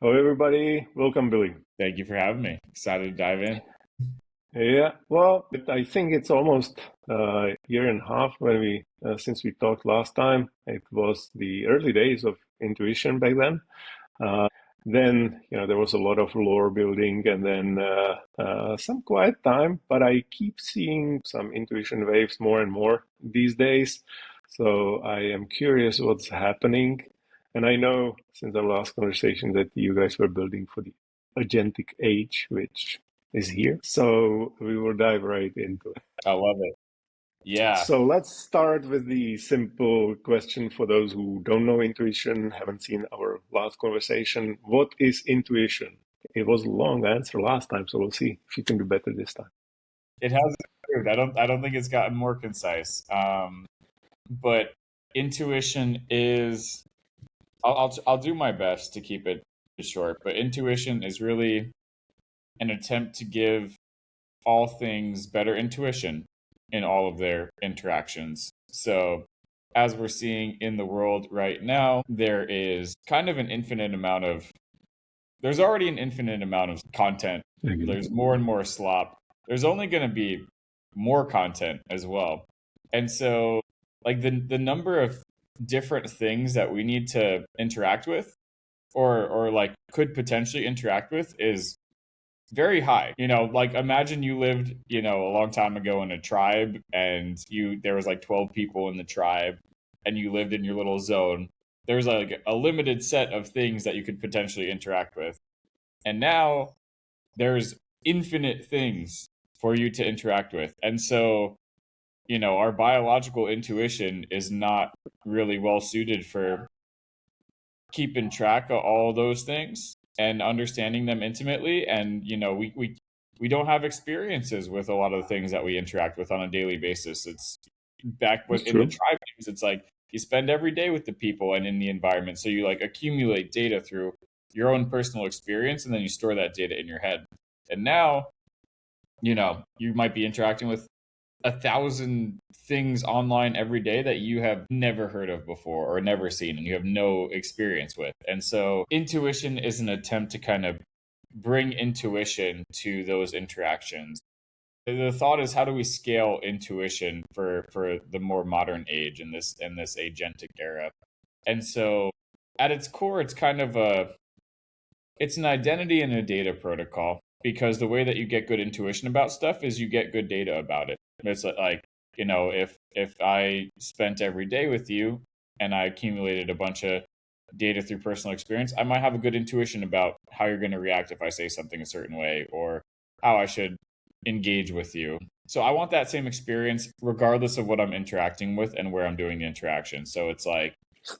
Hello, everybody. Welcome, Billy. Thank you for having me. Excited to dive in. Yeah, well, I think it's almost a year and a half since we talked last time. It was the early days of intuition back then. Then, there was a lot of lore building and then some quiet time, but I keep seeing some intuition waves more and more these days. So I am curious what's happening. And I know since our last conversation that you guys were building for the agentic age, which is here. So we will dive right into it. I love it. Yeah. So let's start with the simple question for those who don't know intuition, haven't seen our last conversation. What is intuition? It was a long answer last time, so we'll see if you can do better this time. It has improved. I don't think it's gotten more concise. But intuition is I'll do my best to keep it short, but intuition is really an attempt to give all things better intuition in all of their interactions. So as we're seeing in the world right now, there's already an infinite amount of content. There's more and more slop. There's only going to be more content as well. And so like the number of different things that we need to interact with or like could potentially interact with is very high. Like imagine you lived, a long time ago in a tribe and there was like 12 people in the tribe and you lived in your little zone. There's like a limited set of things that you could potentially interact with. And now there's infinite things for you to interact with. And so, our biological intuition is not really well suited for keeping track of all those things and understanding them intimately. And, we don't have experiences with a lot of the things that we interact with on a daily basis. It's That's in the true. tribe games, it's like you spend every day with the people and in the environment. So you like accumulate data through your own personal experience and then you store that data in your head. And now, you might be interacting with 1,000 things online every day that you have never heard of before or never seen and you have no experience with. And so intuition is an attempt to kind of bring intuition to those interactions. The thought is, how do we scale intuition for the more modern age in this agentic era? And so at its core, it's an identity and a data protocol, because the way that you get good intuition about stuff is you get good data about it. It's like, if I spent every day with you and I accumulated a bunch of data through personal experience, I might have a good intuition about how you're going to react if I say something a certain way or how I should engage with you. So I want that same experience regardless of what I'm interacting with and where I'm doing the interaction. So it's like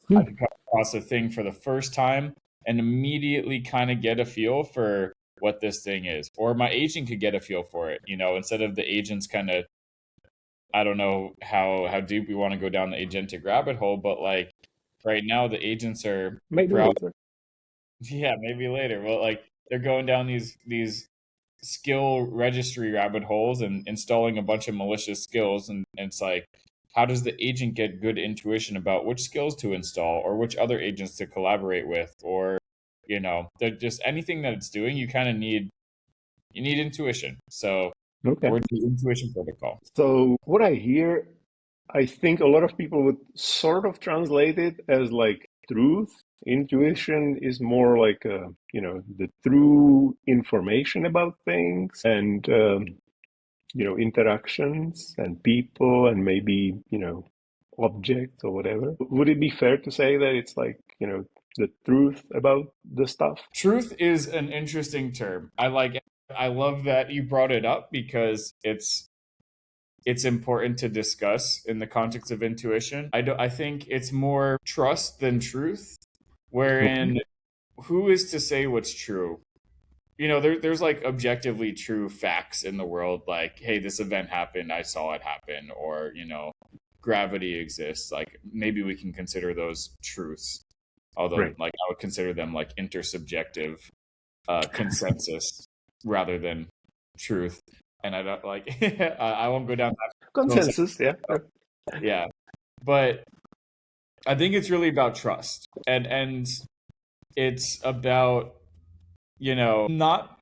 I Hmm. can come across a thing for the first time and immediately kind of get a feel for what this thing is. Or my agent could get a feel for it, instead of the agents kind of, I don't know how deep we want to go down the agentic rabbit hole, but like right now the agents are Maybe later. yeah, maybe later. Well, like they're going down these skill registry rabbit holes and installing a bunch of malicious skills, and it's like, how does the agent get good intuition about which skills to install or which other agents to collaborate with, or they're just anything that it's doing, you need intuition. So Okay. we're the intuition protocol. So what I hear, I think a lot of people would sort of translate it as like truth. Intuition is more like the true information about things and interactions and people and maybe objects or whatever. Would it be fair to say that it's like the truth about the stuff? Truth is an interesting term. I love that you brought it up because it's important to discuss in the context of intuition. I think it's more trust than truth, Okay. wherein who is to say what's true? There's like objectively true facts in the world, like, hey, this event happened, I saw it happen, or, gravity exists. Like maybe we can consider those truths. Although Right. like I would consider them like intersubjective consensus rather than truth. And I don't like I won't go down that philosophical Consensus, yeah. route. Yeah. But I think it's really about trust. And it's about not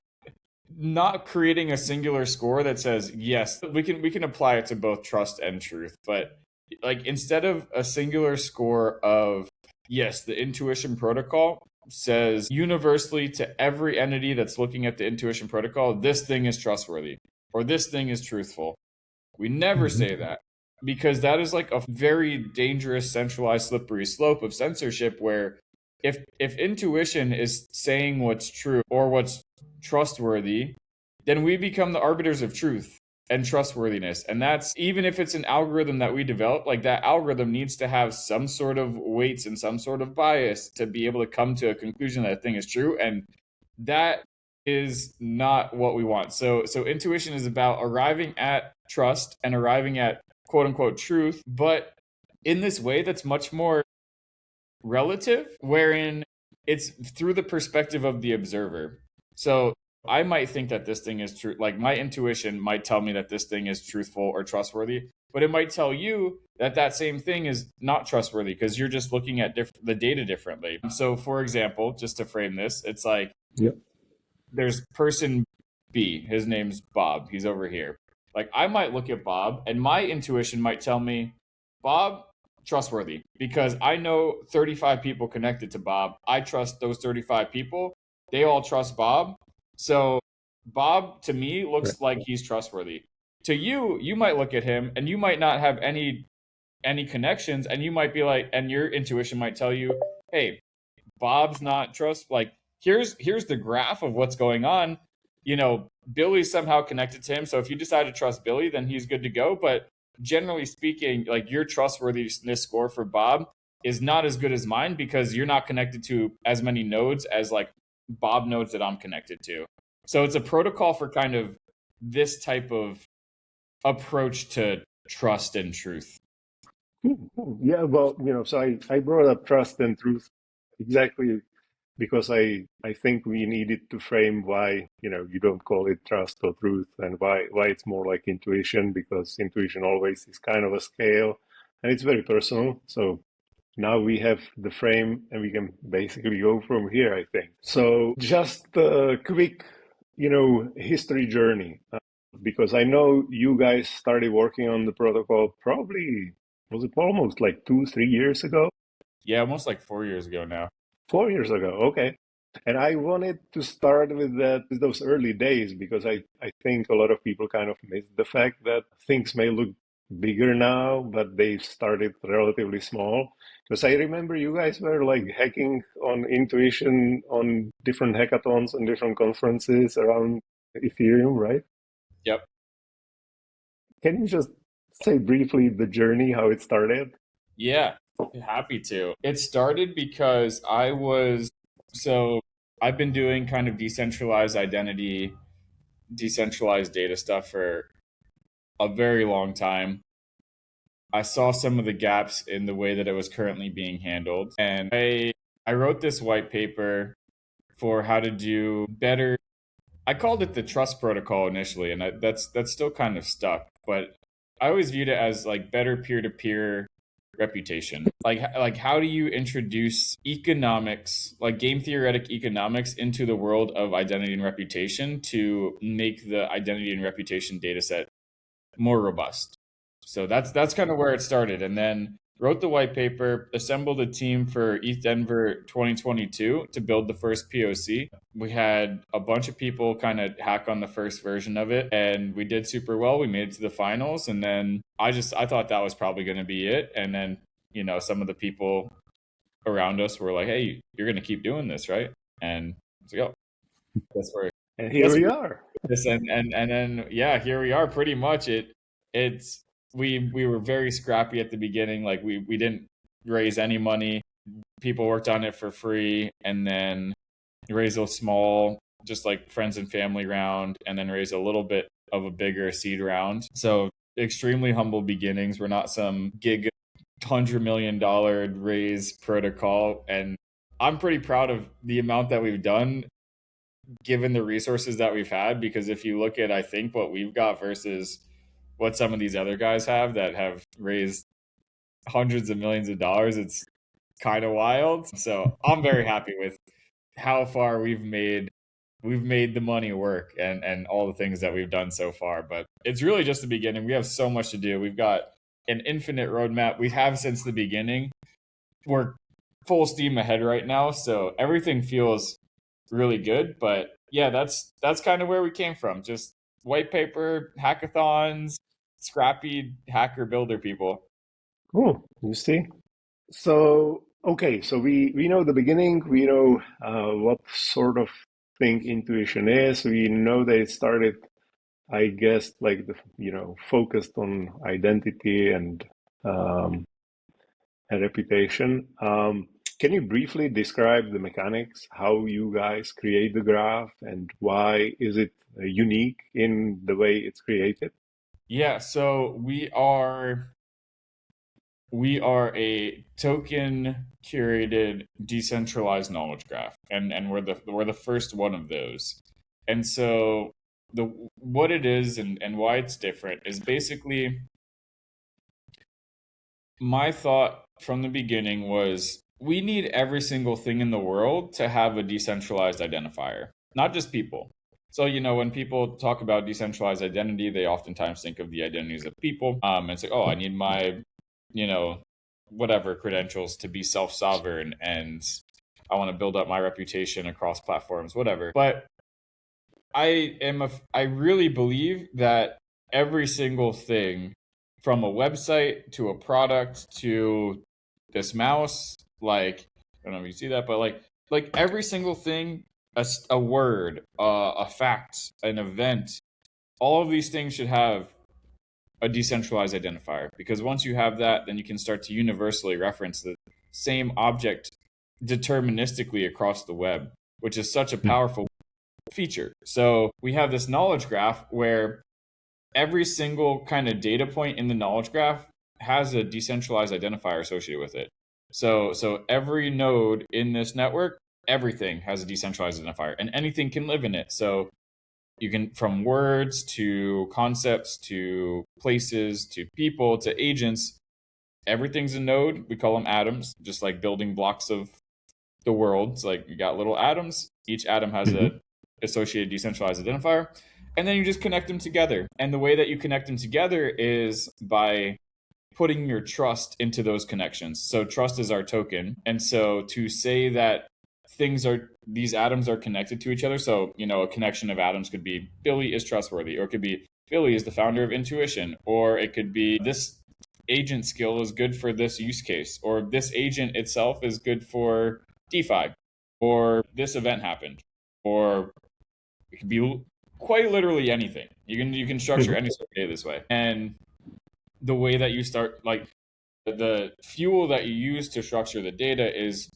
creating a singular score that says yes, we can apply it to both trust and truth, but like instead of a singular score of yes, the intuition protocol says universally to every entity that's looking at the intuition protocol, this thing is trustworthy or this thing is truthful. We never say that because that is like a very dangerous centralized slippery slope of censorship where if intuition is saying what's true or what's trustworthy, then we become the arbiters of truth and trustworthiness. And that's even if it's an algorithm that we develop, like that algorithm needs to have some sort of weights and some sort of bias to be able to come to a conclusion that a thing is true. And that is not what we want. So intuition is about arriving at trust and arriving at quote unquote truth, but in this way that's much more relative, wherein it's through the perspective of the observer. So I might think that this thing is true. Like my intuition might tell me that this thing is truthful or trustworthy, but it might tell you that that same thing is not trustworthy because you're just looking at the data differently. So, for example, just to frame this, it's like there's person B. His name's Bob. He's over here. Like I might look at Bob, and my intuition might tell me, Bob, trustworthy because I know 35 people connected to Bob. I trust those 35 people. They all trust Bob. So Bob to me looks like he's trustworthy. To you, you might look at him and you might not have any connections and you might be like and your intuition might tell you, "Hey, Bob's not trust like here's the graph of what's going on. Billy's somehow connected to him. So if you decide to trust Billy, then he's good to go. But generally speaking, like your trustworthiness score for Bob is not as good as mine because you're not connected to as many nodes as like Bob nodes that I'm connected to. So it's a protocol for kind of this type of approach to trust and truth. Yeah, well, so I brought up trust and truth exactly because I think we needed to frame why, you don't call it trust or truth and why it's more like intuition, because intuition always is kind of a scale and it's very personal. So now we have the frame and we can basically go from here, I think. So just a quick, history journey, because I know you guys started working on the protocol probably, was it almost like 2, 3 years ago? Yeah, almost like 4 years ago now. 4 years ago, okay. And I wanted to start with those early days, because I think a lot of people kind of miss the fact that things may look bigger now, but they started relatively small. Because I remember you guys were like hacking on intuition on different hackathons and different conferences around Ethereum, right? Yep. Can you just say briefly the journey, how it started? Yeah, happy to. It started because I've been doing kind of decentralized identity, decentralized data stuff for a very long time. I saw some of the gaps in the way that it was currently being handled, and I wrote this white paper for how to do better. I called it the trust protocol initially, and that's still kind of stuck, but I always viewed it as like better peer-to-peer reputation. Like how do you introduce economics, like game theoretic economics into the world of identity and reputation to make the identity and reputation data set more robust? So that's kind of where it started, and then wrote the white paper, assembled a team for ETHDenver 2022 to build the first POC. We had a bunch of people kind of hack on the first version of it, and we did super well. We made it to the finals, and then I thought that was probably going to be it. And then some of the people around us were like, "Hey, you're going to keep doing this, right?" And it's like, "Oh, that's where." And here we are. This and then yeah, here we are. Pretty much it's we were very scrappy at the beginning. Like we didn't raise any money. People worked on it for free, and then raised a small, just like friends and family round, and then raise a little bit of a bigger seed round. So extremely humble beginnings. We're not some gig $100 million raise protocol, and I'm pretty proud of the amount that we've done given the resources that we've had, because if you look at I think what we've got versus what some of these other guys have that have raised hundreds of millions of dollars, it's kind of wild. So I'm very happy with how far we've made we've made the money work and all the things that we've done so far. But it's really just the beginning. We have so much to do. We've got an infinite roadmap. We have since the beginning. We're full steam ahead right now, so everything feels really good. But yeah, that's kind of where we came from. Just white paper, hackathons, scrappy hacker builder people. Cool. You see? So, okay, so we know the beginning, we know what sort of thing intuition is. We know that it started, I guess, like focused on identity um, and reputation. Can you briefly describe the mechanics, how you guys create the graph, and why is it unique in the way it's created? Yeah, so we are a token curated decentralized knowledge graph, and we're the first one of those. And so the what it is and why it's different is basically my thought from the beginning was we need every single thing in the world to have a decentralized identifier, not just people. So, when people talk about decentralized identity, they oftentimes think of the identities of people, and say, oh, I need my, you know, whatever credentials to be self sovereign, and I want to build up my reputation across platforms, whatever. But I really believe that every single thing from a website to a product to this mouse, like I don't know if you see that, but like every single thing, a word, a fact, an event, all of these things should have a decentralized identifier, because once you have that, then you can start to universally reference the same object deterministically across the web, which is such a powerful feature. So we have this knowledge graph where every single kind of data point in the knowledge graph has a decentralized identifier associated with it. So every node in this network, everything has a decentralized identifier, and anything can live in it. So you can, from words to concepts to places to people to agents, everything's a node. We call them atoms, just like building blocks of the world. It's like you got little atoms. Each atom has Mhm. a associated decentralized identifier, and then you just connect them together. And the way that you connect them together is by putting your trust into those connections. So trust is our token. And so to say that these atoms are connected to each other. So, a connection of atoms could be Billy is trustworthy, or it could be Billy is the founder of intuition, or it could be this agent skill is good for this use case, or this agent itself is good for DeFi, or this event happened, or it could be quite literally anything. You can structure Mhm. any sort of data this way. And the way that you start, like the fuel that you use to structure the data is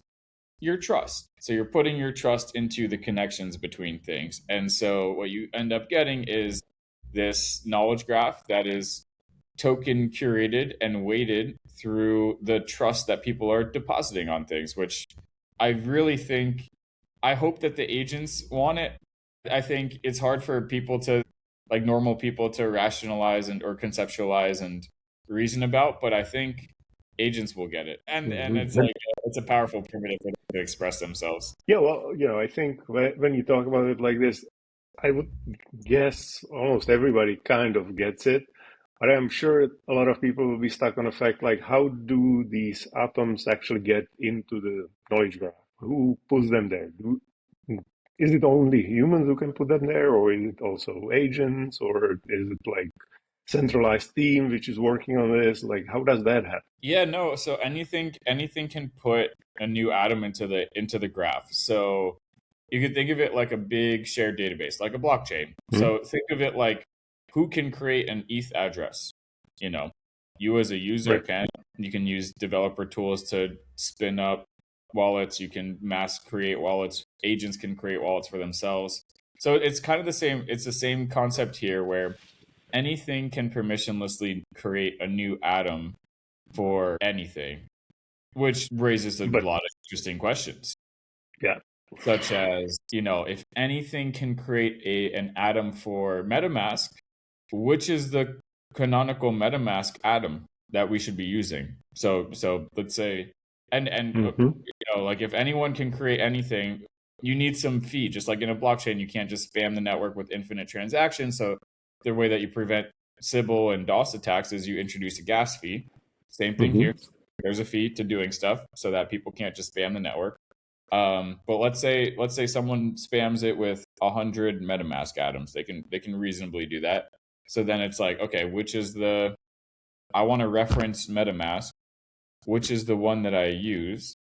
your trust. So you're putting your trust into the connections between things. And so what you end up getting is this knowledge graph that is token curated and weighted through the trust that people are depositing on things, which I really think, I hope that the agents want it. I think it's hard for people to, like normal people, to rationalize and or conceptualize and reason about, but I think agents will get it. And it's Mhm. like it's a powerful primitive for them to express themselves. Yeah, well, I think when you talk about it like this, I would guess almost everybody kind of gets it, but I'm sure a lot of people will be stuck on the fact like, how do these atoms actually get into the knowledge graph? Who puts them there? Is it only humans who can put them there, or is it also agents, or is it like centralized team which is working on this? Like, how does that happen? Yeah, no. So anything can put a new atom into the graph. So you could think of it like a big shared database, like a blockchain. Hmm? So think of it like who can create an ETH address? You know, you as a user Right. can. You can use developer tools to spin up wallets. You can mass create wallets. Agents can create wallets for themselves. So it's kind of the same. It's the same concept here where anything can permissionlessly create a new atom for anything, which raises a But lot of interesting questions, yeah, such as, if anything can create an atom for MetaMask, which is the canonical MetaMask atom that we should be using? So let's say, and hmm like if anyone can create anything, you need some fee. Just like in a blockchain, you can't just spam the network with infinite transactions. So the way that you prevent Sybil and DOS attacks is you introduce a gas fee. Same thing here. There's a fee to doing stuff so that people can't just spam the network. But let's say someone spams it with 100 MetaMask atoms. They can reasonably do that. So then it's like, okay, I want to reference MetaMask. Which is the one that I use?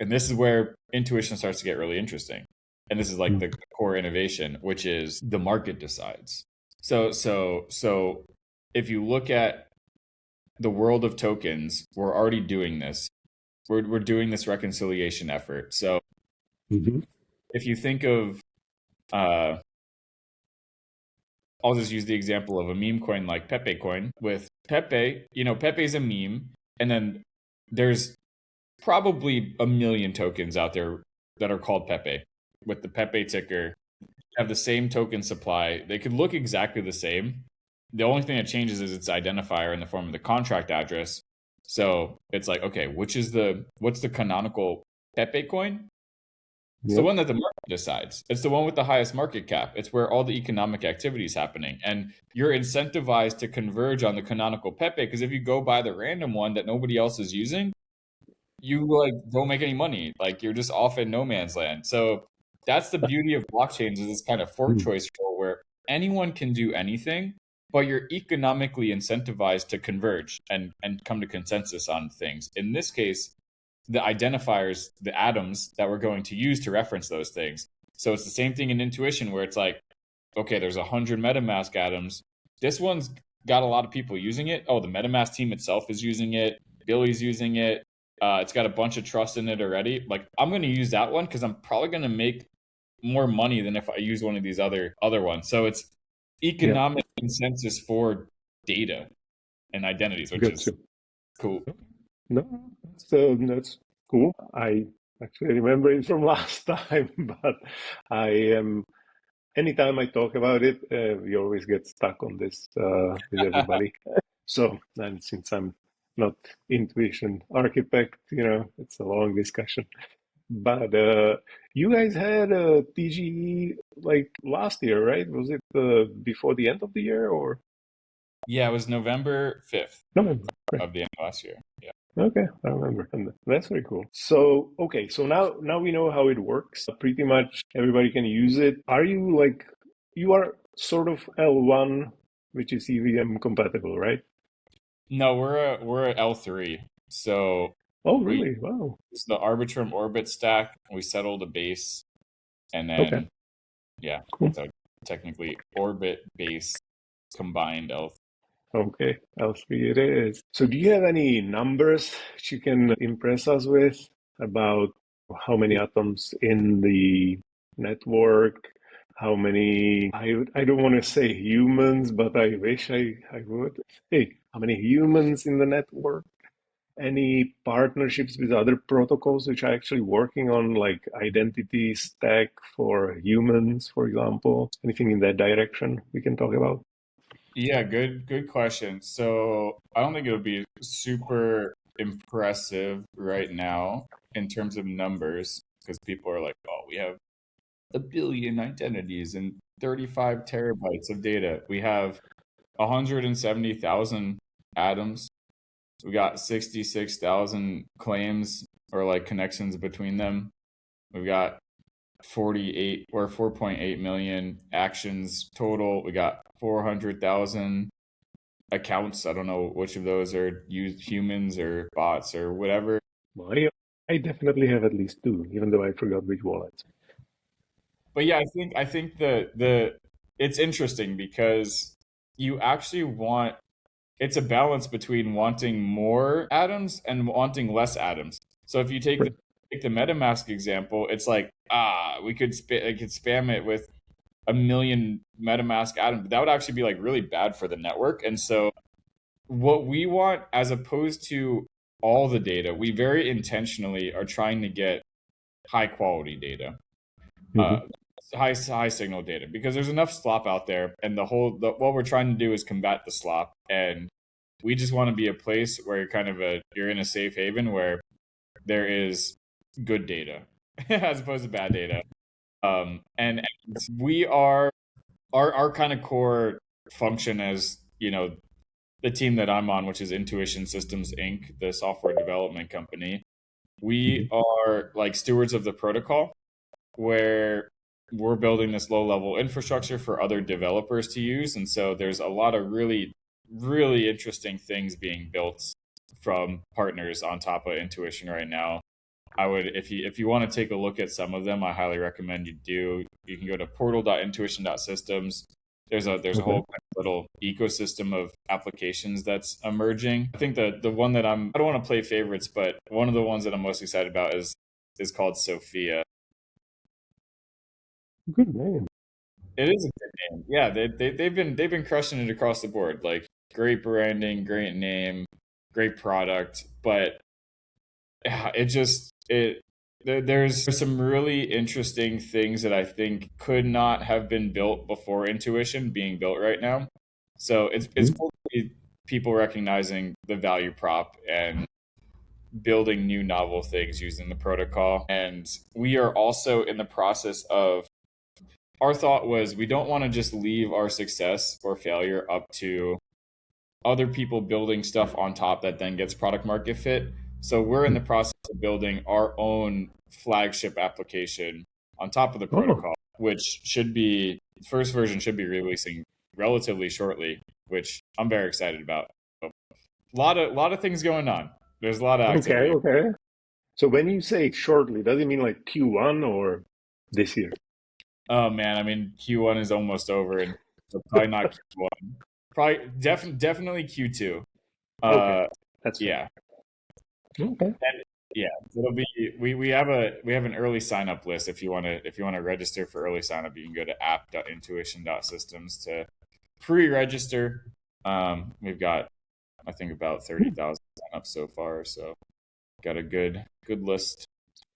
And this is where intuition starts to get really interesting. And this is like the core innovation, which is the market decides. So if you look at the world of tokens, we're already doing this. We're doing this reconciliation effort. So if you think of, I'll just use the example of a meme coin like Pepe coin. With Pepe, Pepe's a meme, and then there's probably 1 million tokens out there that are called Pepe with the Pepe ticker, have the same token supply. They could look exactly the same. The only thing that changes is its identifier in the form of the contract address. So it's like, okay, what's the canonical Pepe coin? It's the one that the market decides. It's the one with the highest market cap. It's where all the economic activity is happening. And you're incentivized to converge on the canonical Pepe, because if you go buy the random one that nobody else is using, you don't make any money. Like, you're just off in no man's land. So that's the beauty of blockchains, is this kind of fork choice rule where anyone can do anything, but you're economically incentivized to converge and come to consensus on things. In this case, the identifiers, the atoms that we're going to use to reference those things. So it's the same thing in intuition, where it's like, okay, there's 100 MetaMask atoms. This one's got a lot of people using it. Oh, the MetaMask team itself is using it. Billy's using it. It's got a bunch of trust in it already. Like, I'm going to use that one because I'm probably going to make more money than if I use one of these other ones. So it's economic consensus for data and identities, which is cool. No, that's cool. I actually remember it from last time, but anytime I talk about it, we always get stuck on this with everybody. So, and since I'm not intuition architect, it's a long discussion. But you guys had a TGE like last year, right? Was it before the end of the year, or? Yeah, it was November 5th of the end of last year. Yeah. Okay, I remember. And that's very cool. So, okay, so now we know how it works. Pretty much everybody can use it. You are sort of L1, which is EVM compatible, right? No, we're a L3. So oh, really? Wow. It's the Arbitrum orbit stack. We settled a base, and then cool. So technically orbit base combined L3. Okay, L3 it is. So do you have any numbers that you can impress us with about how many atoms in the network? How many, I don't want to say humans, but I wish I would. Hey, how many humans in the network? Any partnerships with other protocols which are actually working on like identity stack for humans, for example? Anything in that direction we can talk about? Yeah, good question. So I don't think it'll be super impressive right now in terms of numbers, because people are like, oh, we have 1 billion identities and 35 terabytes of data. We have 170,000 atoms. We got 66,000 claims or like connections between them. We've got 48 or 4.8 million actions total. We got 400,000 accounts. I don't know which of those are used humans or bots or whatever. Well, I definitely have at least two, even though I forgot which wallets. But yeah, I think the it's interesting because you actually want, it's a balance between wanting more atoms and wanting less atoms. So if you take the MetaMask example, it's like, we could spam it with 1 million MetaMask atoms, but that would actually be like really bad for the network. And so what we want, as opposed to all the data, we very intentionally are trying to get high quality data, high signal data, because there's enough slop out there, and what we're trying to do is combat the slop. And we just want to be a place where you're in a safe haven where there is good data. as opposed to bad data. And we are our kind of core function as, the team that I'm on, which is Intuition Systems Inc., the software development company. We are like stewards of the protocol, where we're building this low level infrastructure for other developers to use. And so there's a lot of really, really interesting things being built from partners on top of Intuition right now. I would, if you want to take a look at some of them, I highly recommend you do. You can go to portal.intuition.systems. There's a whole little ecosystem of applications that's emerging. I think the one that I don't want to play favorites, but one of the ones that I'm most excited about is called Sophia. Good name. It is a good name. Yeah, they've been crushing it across the board. Like, great branding, great name, great product, but there's some really interesting things that I think could not have been built before Intuition being built right now. So it's cool to see people recognizing the value prop and building new novel things using the protocol. And we are also in the process of, our thought was, we don't want to just leave our success or failure up to other people building stuff on top that then gets product market fit. So we're in the process of building our own flagship application on top of the protocol, which first version should be releasing relatively shortly, which I'm very excited about. So, a lot of things going on. There's a lot of activity. Okay. So when you say shortly, does it mean like Q1 or this year? Oh man, I mean, Q1 is almost over, and so probably not Q1. Probably definitely Q2. Okay, that's yeah. Okay. And yeah, it'll be we have an early sign up list. If you want to register for early sign up, you can go to app.intuition.systems to pre-register. We've got, I think, about 30,000 signups so far, so got a good list.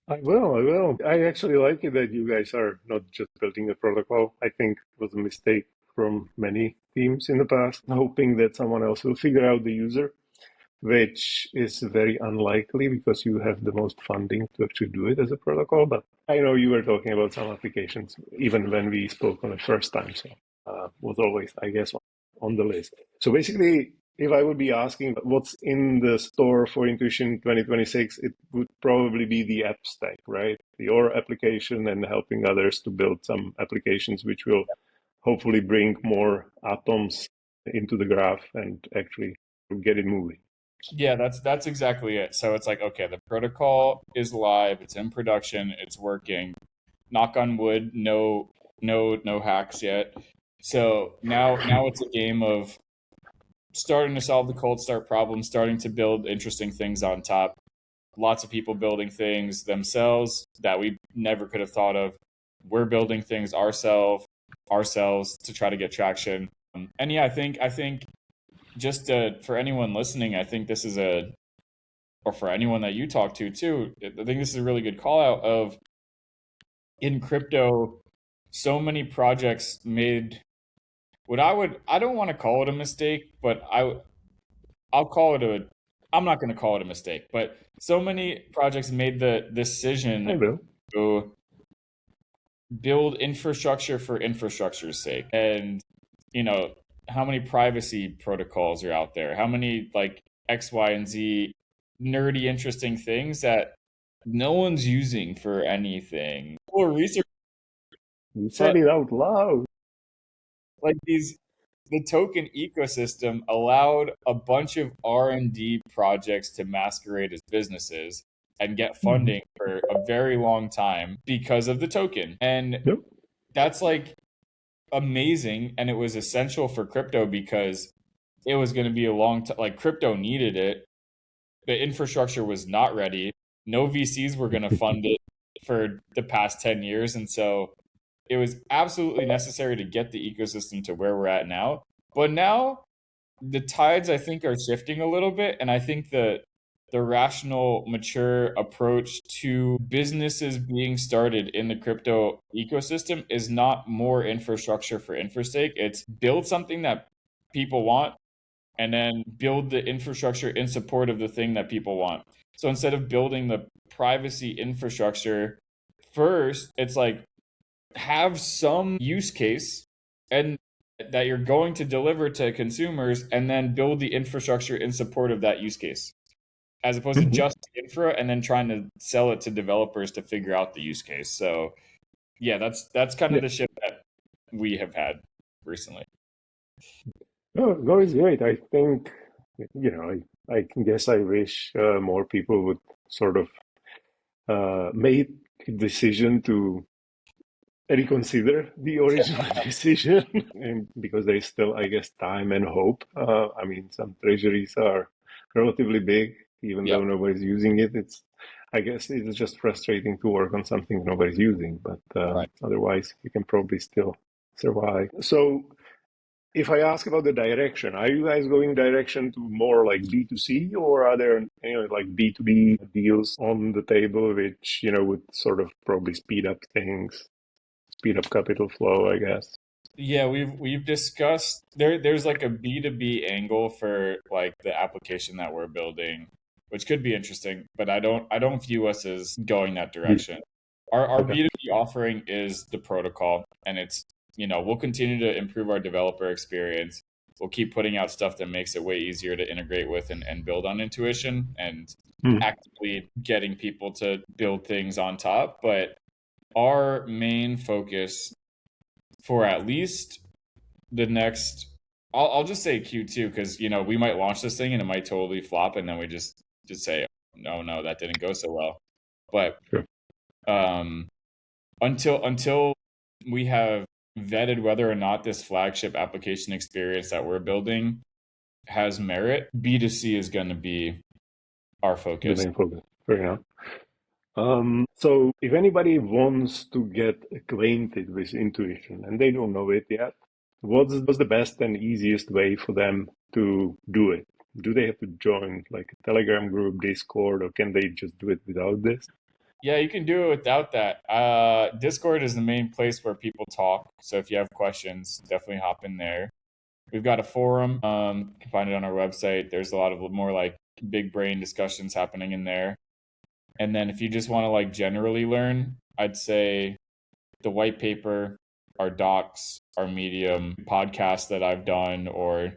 I will. I actually like it that you guys are not just building a protocol. I think it was a mistake from many teams in the past, hoping that someone else will figure out the user, which is very unlikely because you have the most funding to actually do it as a protocol. But I know you were talking about some applications even when we spoke on the first time, so was always, I guess, on the list. So basically, if I would be asking what's in the store for Intuition 2026, it would probably be the app stack, right? Your application and helping others to build some applications which will hopefully bring more atoms into the graph and actually get it moving. Yeah, that's exactly it. So it's like, okay, the protocol is live, it's in production, it's working. Knock on wood, no hacks yet. So now it's a game of starting to solve the cold start problem, starting to build interesting things on top. Lots of people building things themselves that we never could have thought of. We're building things ourselves to try to get traction. And yeah, I think just for anyone listening, I think this is or for anyone that you talk to too, I think this is a really good call out of, in crypto, so many projects made what I don't want to call it a mistake, but I'll call it I'm not going to call it a mistake, but so many projects made the decision to build infrastructure for infrastructure's sake. And, how many privacy protocols are out there? How many like X, Y, and Z nerdy, interesting things that no one's using for anything or research? You said it out loud. Like the token ecosystem allowed a bunch of R&D projects to masquerade as businesses and get funding for a very long time because of the token. And that's like amazing. And it was essential for crypto because it was going to be a long time. Like, crypto needed it. The infrastructure was not ready. No VCs were going to fund it for the past 10 years. And so it was absolutely necessary to get the ecosystem to where we're at now. But now the tides, I think, are shifting a little bit. And I think the rational, mature approach to businesses being started in the crypto ecosystem is not more infrastructure for infrasake. It's build something that people want and then build the infrastructure in support of the thing that people want. So instead of building the privacy infrastructure first, it's like have some use case and that you're going to deliver to consumers, and then build the infrastructure in support of that use case, as opposed to just infra and then trying to sell it to developers to figure out the use case. So yeah, that's kind of the shift that we have had recently. Oh, no, it's great. I think, I can guess I wish more people would sort of make a decision to reconsider the original decision, and because there is still, I guess, time and hope. I mean, some treasuries are relatively big, even though nobody's using it. I guess it's just frustrating to work on something nobody's using, but otherwise you can probably still survive. So if I ask about the direction, are you guys going direction to more like B2C, or are there like B2B deals on the table, which would sort of probably speed up things, speed up capital flow, I guess? Yeah, we've discussed there's like a B2B angle for like the application that we're building, which could be interesting, but I don't view us as going that direction. Our Okay. B2B offering is the protocol, and it's, we'll continue to improve our developer experience. We'll keep putting out stuff that makes it way easier to integrate with and build on Intuition, and actively getting people to build things on top. But our main focus for at least the next, I'll just say Q2, because we might launch this thing and it might totally flop, and then we just say, no, that didn't go so well. But Sure. Until we have vetted whether or not this flagship application experience that we're building has merit, B2C is going to be our focus. The main focus. Fair enough. So if anybody wants to get acquainted with intuition and they don't know it yet, what's the best and easiest way for them to do it? Do they have to join like a Telegram group, Discord, or can they just do it without this? Yeah, you can do it without that. Discord is the main place where people talk. So if you have questions, definitely hop in there. We've got a forum. You can find it on our website. There's a lot of more like big brain discussions happening in there. And then if you just want to like generally learn, I'd say the white paper, our docs, our Medium podcasts that I've done, or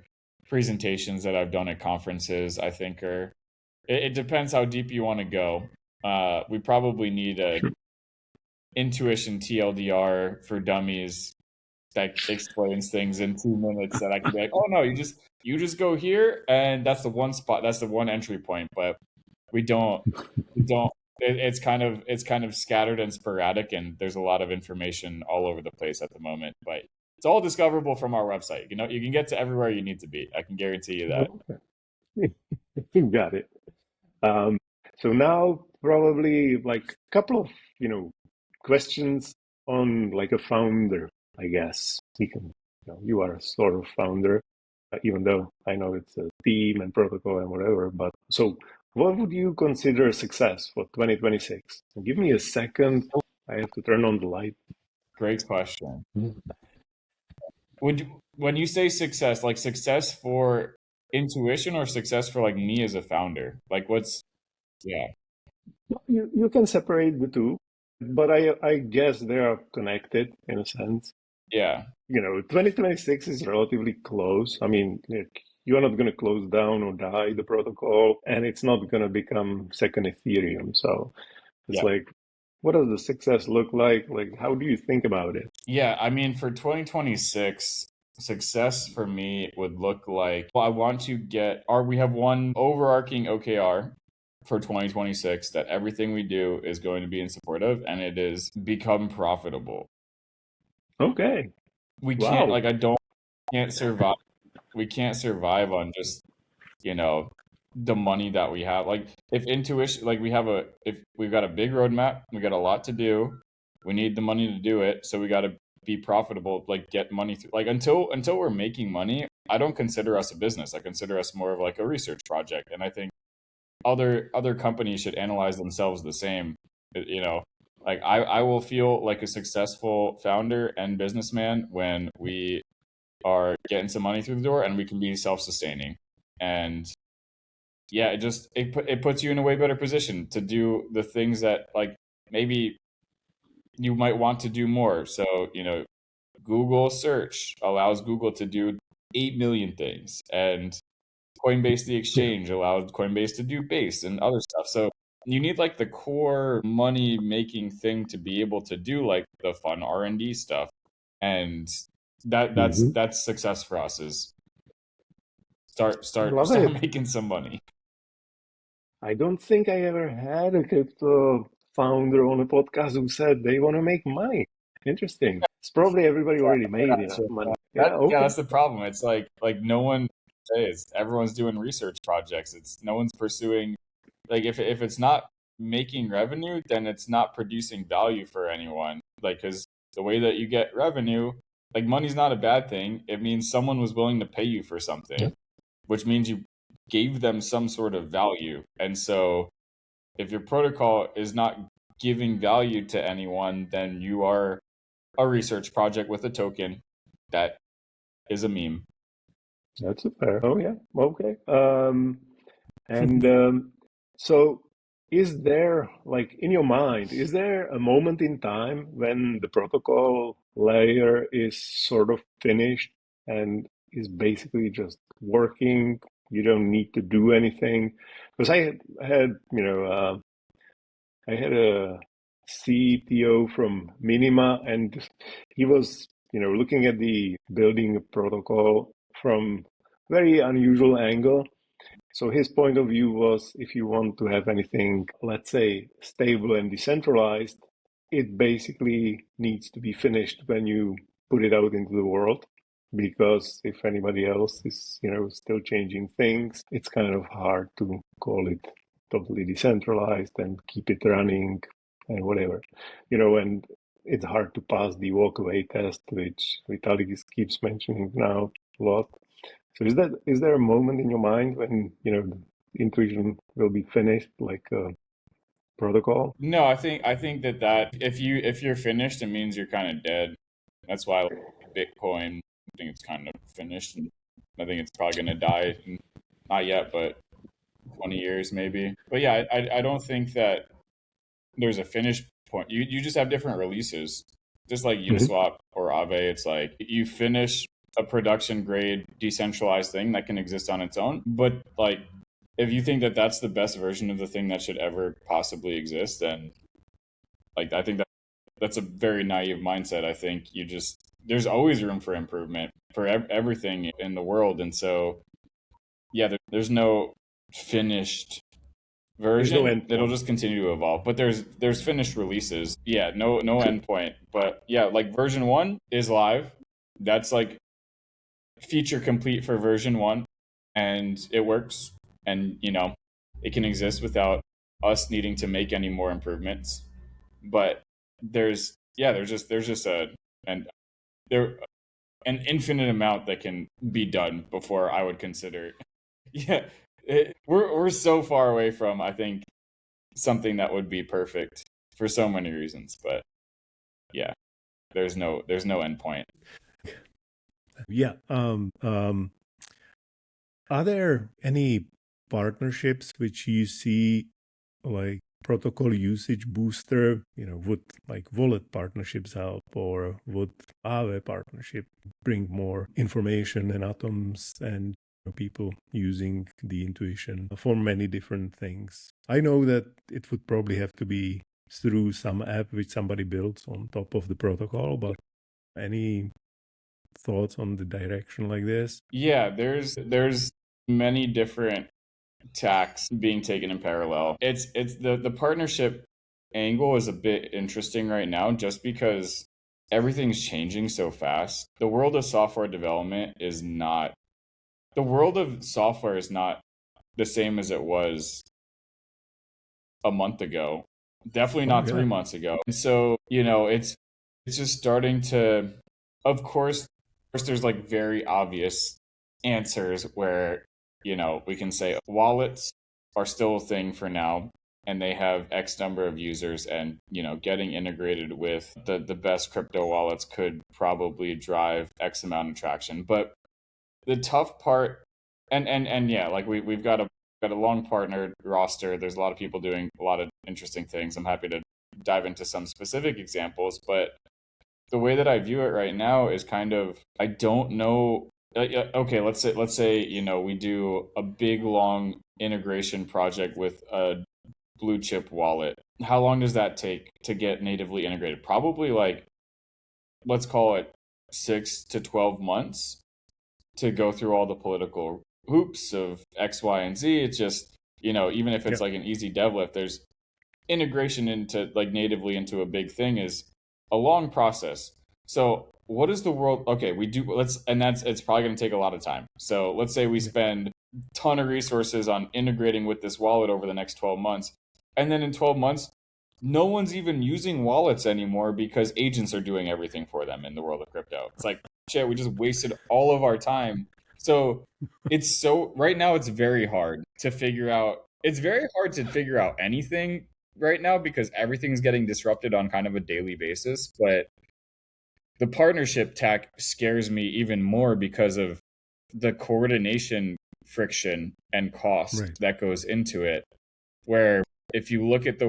presentations that I've done at conferences, I think it depends how deep you want to go. We probably need a intuition TLDR for dummies that explains things in 2 minutes that I can be like, oh no, you just go here, and that's the one spot, that's the one entry point. But we don't it's kind of scattered and sporadic, and there's a lot of information all over the place at the moment. But it's all discoverable from our website. You can get to everywhere you need to be. I can guarantee you that. You got it. So now probably like a couple of, questions on like a founder, I guess. You are a sort of founder, even though I know it's a team and protocol and whatever. But so what would you consider success for 2026? Give me a second. I have to turn on the light. Great question. When you say success, like success for intuition or success for like me as a founder? Like yeah. You can separate the two, but I guess they are connected in a sense. Yeah. 2026 is relatively close. I mean, you're not going to close down or die the protocol, and it's not going to become second Ethereum. So it's like, what does the success look like? Like, how do you think about it? Yeah, I mean, for 2026, success for me would look like, well, I want to we have one overarching OKR for 2026 that everything we do is going to be in support of, and it is become profitable. Okay. We Wow. can't, like, can't survive. We can't survive on just, the money that we have. Like, if intuition, like, if we've got a big roadmap, we got a lot to do, we need the money to do it. So we got to be profitable, like get money through, like until we're making money, I don't consider us a business. I consider us more of like a research project. And I think other companies should analyze themselves the same. Like I will feel like a successful founder and businessman when we are getting some money through the door and we can be self-sustaining. And yeah, it puts you in a way better position to do the things that, like, maybe you might want to do more. So, Google search allows Google to do 8 million things, and Coinbase, the exchange, allows Coinbase to do base and other stuff. So you need like the core money making thing to be able to do like the fun R&D stuff. And that's success for us, is start Love it. making some money. I don't think I ever had a crypto founder on a podcast who said they want to make money. Interesting. It's probably everybody already made enough money. Yeah, okay. That's the problem. It's like no one is. Everyone's doing research projects. It's no one's pursuing, like, if it's not making revenue, then it's not producing value for anyone. Like, because the way that you get revenue, like, money's not a bad thing. It means someone was willing to pay you for something, Yeah. which means you gave them some sort of value. And so if your protocol is not giving value to anyone, then you are a research project with a token that is a meme. That's a fair. Oh, yeah. Okay. And so is there, like, in your mind, is there a moment in time when the protocol layer is sort of finished and is basically just working? You don't need to do anything? Because I had a CTO from Minima, and he was, looking at the building a protocol from very unusual angle. So his point of view was, if you want to have anything, let's say, stable and decentralized, it basically needs to be finished when you put it out into the world. Because if anybody else is, still changing things, it's kind of hard to call it totally decentralized and keep it running and whatever, and it's hard to pass the walkaway test, which Vitalikis keeps mentioning now a lot. So is there a moment in your mind when, the intuition will be finished, like a protocol? No, I think that if you're finished, it means you're kind of dead. That's why, like, Bitcoin, I think it's kind of finished. I think it's probably going to die. Not yet, but 20 years maybe. But yeah, I don't think that there's a finish point. You just have different releases, just like Mhm. Uniswap or Aave. It's like you finish a production grade decentralized thing that can exist on its own. But like, if you think that that's the best version of the thing that should ever possibly exist, then, like, I think that's a very naive mindset. I think there's always room for improvement for everything in the world. And so, yeah, there's no finished There's no version. end It'll point. just continue to evolve, but there's finished releases. Yeah, no Sure. endpoint. But yeah, like version 1 is live. That's like feature complete for version 1, and it works, and it can exist without us needing to make any more improvements. But there's just and there an infinite amount that can be done before I would consider. Yeah, we're so far away from, I think, something that would be perfect for so many reasons. But yeah, there's no endpoint. Yeah. Are there any partnerships which you see, like protocol usage booster? Would like wallet partnerships help, or would Aave partnership bring more information and atoms and people using the intuition for many different things? I know that it would probably have to be through some app which somebody builds on top of the protocol, but any thoughts on the direction like this? Yeah, there's many different tacks being taken in parallel. It's the partnership angle is a bit interesting right now, just because everything's changing so fast. The world of software is not the same as it was a month ago. Definitely Oh, not 3 months ago. And so, it's just starting to, of course, there's like very obvious answers where, we can say wallets are still a thing for now, and they have X number of users, and, getting integrated with the best crypto wallets could probably drive X amount of traction. But the tough part, and yeah, like we've got a long partner roster. There's a lot of people doing a lot of interesting things. I'm happy to dive into some specific examples, but the way that I view it right now is kind of, I don't know. Okay, let's say we do a big long integration project with a blue chip wallet. How long does that take to get natively integrated? Probably like, let's call it 6 to 12 months to go through all the political hoops of X, Y, and Z. It's just, even if it's like an easy dev lift, there's integration into like natively into a big thing is a long process. So what is the world? Okay, it's probably going to take a lot of time. So let's say we spend a ton of resources on integrating with this wallet over the next 12 months. And then in 12 months, no one's even using wallets anymore because agents are doing everything for them in the world of crypto. It's like, shit, we just wasted all of our time. So right now it's very hard to figure out. It's very hard to figure out anything right now because everything's getting disrupted on kind of a daily basis. But the partnership tech scares me even more because of the coordination friction and cost that goes into it. Where if you look at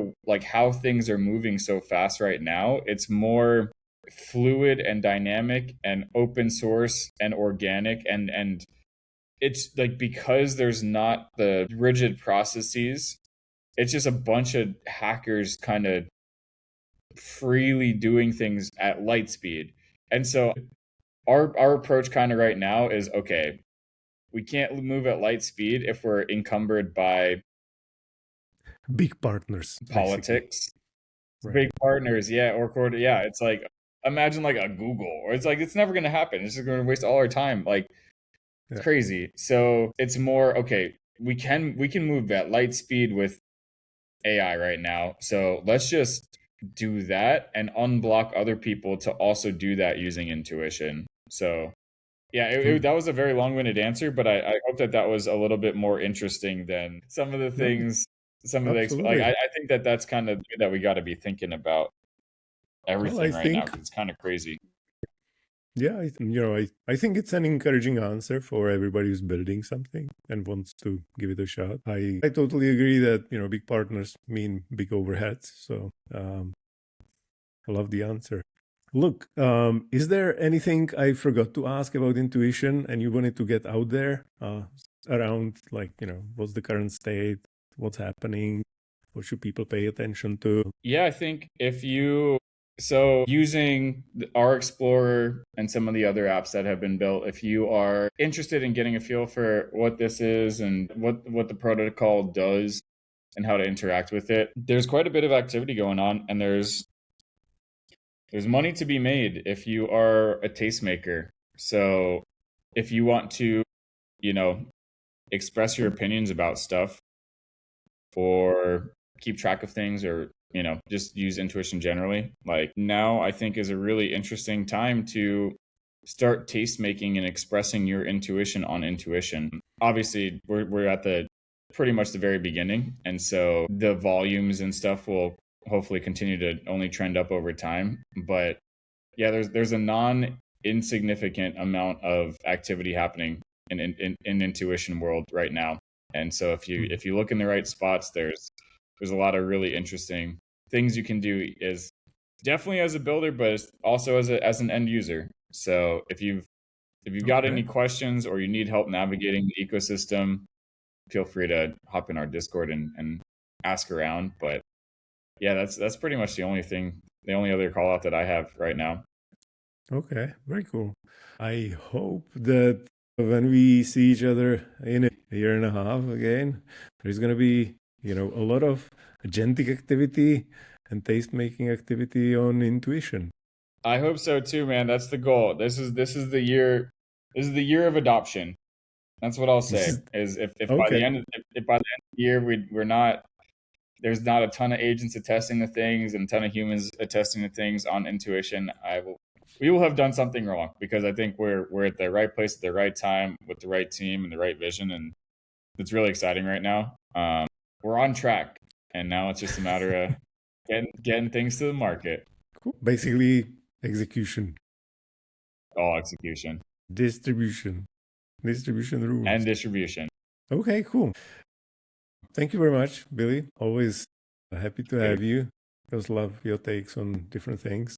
how things are moving so fast right now, it's more fluid and dynamic and open source and organic and it's like, because there's not the rigid processes, it's just a bunch of hackers kind of freely doing things at light speed. And so our approach kind of right now is, okay, we can't move at light speed if we're encumbered by big partners, politics, big partners, it's like, imagine like a Google, or it's like, it's never going to happen. It's just going to waste all our time. Like, it's crazy. So it's more, okay, we can move at light speed with AI right now. So let's just do that and unblock other people to also do that using intuition. So that was a very long-winded answer, but I hope that was a little bit more interesting than some of the things, I think that's kind of that we got to be thinking about everything now, because it's kind of crazy. Yeah, I think it's an encouraging answer for everybody who's building something and wants to give it a shot. I totally agree that, big partners mean big overheads. So I love the answer. Look, is there anything I forgot to ask about intuition and you wanted to get out there around, like, what's the current state, what's happening, what should people pay attention to? Yeah, I think using our Explorer and some of the other apps that have been built, if you are interested in getting a feel for what this is and what the protocol does and how to interact with it, there's quite a bit of activity going on, and there's money to be made if you are a tastemaker. So if you want to, express your opinions about stuff or keep track of things, or just use intuition generally, like, now I think is a really interesting time to start tastemaking and expressing your intuition on intuition. Obviously, we're at pretty much the very beginning, and so the volumes and stuff will hopefully continue to only trend up over time. But yeah, there's a non-insignificant amount of activity happening in intuition world right now. And so if you look in the right spots, there's a lot of really interesting things you can do, is definitely as a builder, but also as an end user. So if you've got any questions or you need help navigating the ecosystem, feel free to hop in our Discord and ask around. But yeah, that's pretty much the only other call out that I have right now. Okay, very cool. I hope that when we see each other in a year and a half again, there's going to be, a lot of agentic activity and taste-making activity on intuition. I hope so too, man. That's the goal. This is the year. This is the year of adoption. That's what I'll say. Is if by the end of the year we're not, there's not a ton of agents attesting to things and a ton of humans attesting to things on intuition, we will have done something wrong, because I think we're at the right place at the right time with the right team and the right vision, and it's really exciting right now. We're on track, and now it's just a matter of getting things to the market. Cool. Basically, execution. All execution. Distribution rules. And distribution. Okay, cool. Thank you very much, Billy. Always happy to have you. Just love your takes on different things.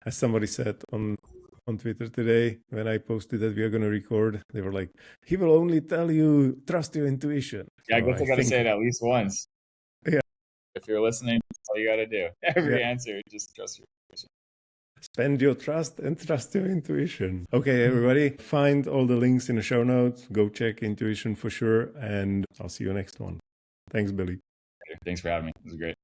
As somebody said on Twitter today, when I posted that we are going to record, they were like, he will only tell you, trust your intuition. Yeah, I So guess I got to say it at least once. Yeah. If you're listening, that's all you got to do. Every answer, just trust your intuition. Spend your trust and trust your intuition. Okay, everybody, find all the links in the show notes. Go check Intuition for sure. And I'll see you next one. Thanks, Billy. Thanks for having me. It was great.